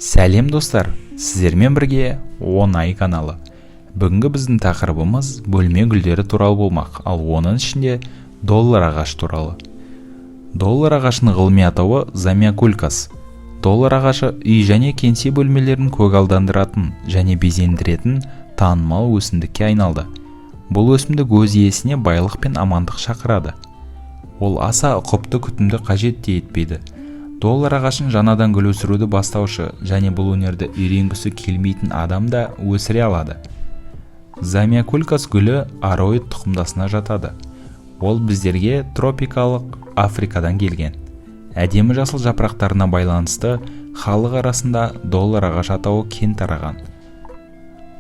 Сәлем достар, сіздермен бірге Оңай каналы. Бүгінгі біздің тақырыбымыз бөлме гүлдері туралы болмақ, ал оның ішінде доллар ағаш туралы. Доллар ағашының ғылыми атауы замиокулькас. Доллар ағашы үй және кеңсе бөлмелерін көгалдандыратын және безендіретін танымал өсімдікке айналды. Бұл өсімдік өз иесіне байлық пен амандық шақырады. Ол аса ұқыпты күтімді қажет те етпейді. Доллар ағашын жаңадан гүл өсіруді бастаушы және бұл өнерді үйренгісі келмейтін адам да өсіре алады. Замиокулькас гүлі ароид тұқымдасына жатады. Ол біздерге тропикалық Африкадан келген. Әдемі жасыл жапырақтарына байланысты халық арасында доллар ағаш атауы кең тараған.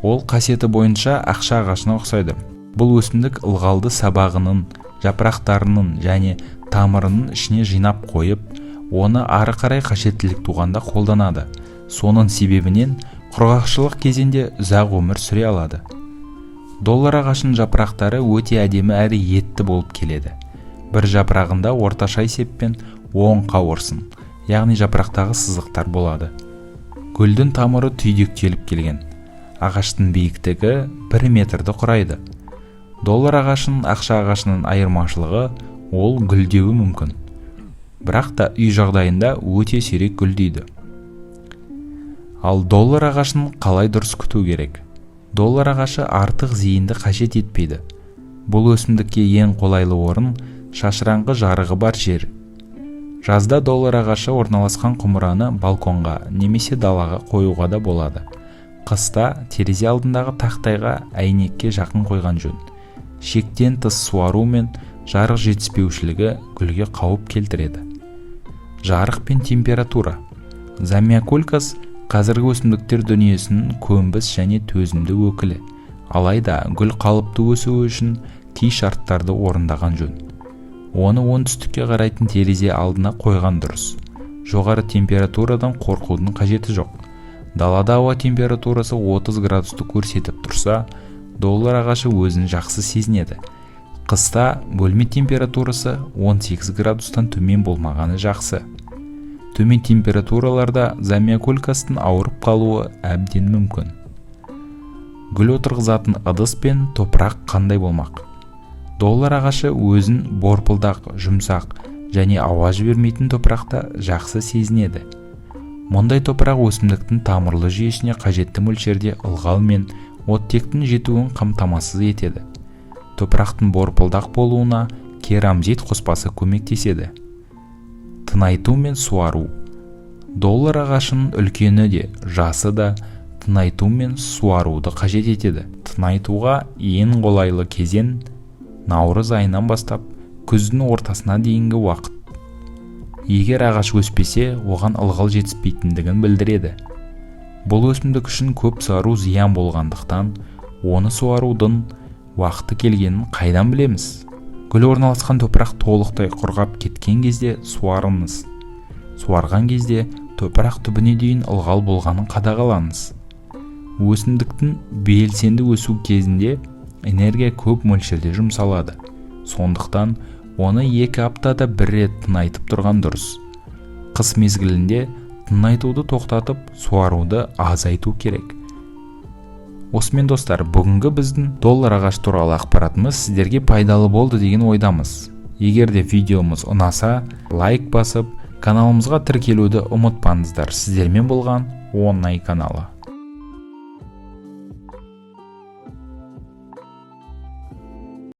Ол қасиеті бойынша ақша ағашына ұқсайды. Бұл өсімдік ылғалды сабағының, жапырақтарының және тамырының ішіне жинап қойып, оны ары қарай қажеттілік туғанда қолданады. Соның себебінен құрғақшылық кезеңде ұзақ өмір сүре алады. Доллар ағашының жапырақтары өте әдемі әрі етті болып келеді. Бір жапырағында орташа есеппен 10 қауырсын, яғни жапырақтағы сызықтар болады. Гүлдің тамыры түйдектеліп келген. Ағаштың биіктігі 1 метрді құрайды. Доллар ағашының ақша ағашының айырмашылығы ол гүлдеуі мүмкін. Бірақ та үй жағдайында өте сирек гүлдейді. Ал доллар ағашын қалай дұрыс күту керек? Доллар ағашы артық зейінді қажет етпейді. Бұл өсімдікке ең қолайлы орын шашыраңқы жарығы бар жер. Жазда доллар ағашы орналасқан құмыраны балконға немесе далаға қоюға да болады. Қыста терезе алдындағы тақтайға әйнекке жақын қойған жөн. Шектен тыс суару мен жарық жетіспеушілігі гүлге қауіп келтіреді. Жарық пен температура. Замиокулькас қазіргі өсімдіктер дүниесінің көнбіс және төзімді өкілі. Алайда гүл қалыпты өсуі үшін кей шарттарды орындаған жөн. Оны оңтүстікке қарайтын терезе алдына қойған дұрыс. Жоғары температурадан қорқудың қажеті жоқ. Далада ауа температурасы 30 градусты көрсетіп тұрса, доллар ағашы өзін жақсы сезінеді. Қыста бөлме температурасы 18 градустан төмен болмағаны жақсы. Төмен температураларда замиокулькастың ауырып қалуы әбден мүмкін. Гүл отырғызатын ыдыс пен топырақ қандай болмақ? Доллар ағашы өзін борпылдақ, жұмсақ және ауа жібермейтін топырақта жақсы сезінеді. Мұндай топырақ өсімдіктің тамырлы жүйесіне қажетті мөлшерде ылғал мен оттектің жетуін қамтамасыз етеді. Топырақтың борпылдақ болуына керамзит қоспасы көмектеседі. Тыңайту мен суару. Доллар ағашының үлкені де, жасы да тыңайту мен суаруды қажет етеді. Тыңайтуға ең қолайлы кезең наурыз айынан бастап күздің ортасына дейінгі уақыт. Егер ағаш өспесе, оған ылғал жетіспейтіндігін білдіреді. Бұл өсімдік үшін көп суару зиян болғандықтан, оны суарудың уақыты келгенін қайдан білеміз? Гүл орналасқан топырақ толықтай құрғап кеткен кезде суарыңыз. Суарған кезде топырақ түбіне дейін ылғал болғанын қадағалаңыз. Өсімдіктің белсенді өсу кезінде энергия көп мөлшерде жұмсалады. Сондықтан оны 2 аптада 1 рет тыңайтып тұрған дұрыс. Қыс мезгілінде тыңайтуды тоқтатып, суаруды азайту керек. Осымен достар, бүгінгі біздің доллар ағаш туралы ақпаратымыз сіздерге пайдалы болды деген ойдамыз. Егер де видеомыз ұнаса, лайк басып, каналымызға тіркелуді ұмытпаңыздар. Сіздермен болған Оңай каналы.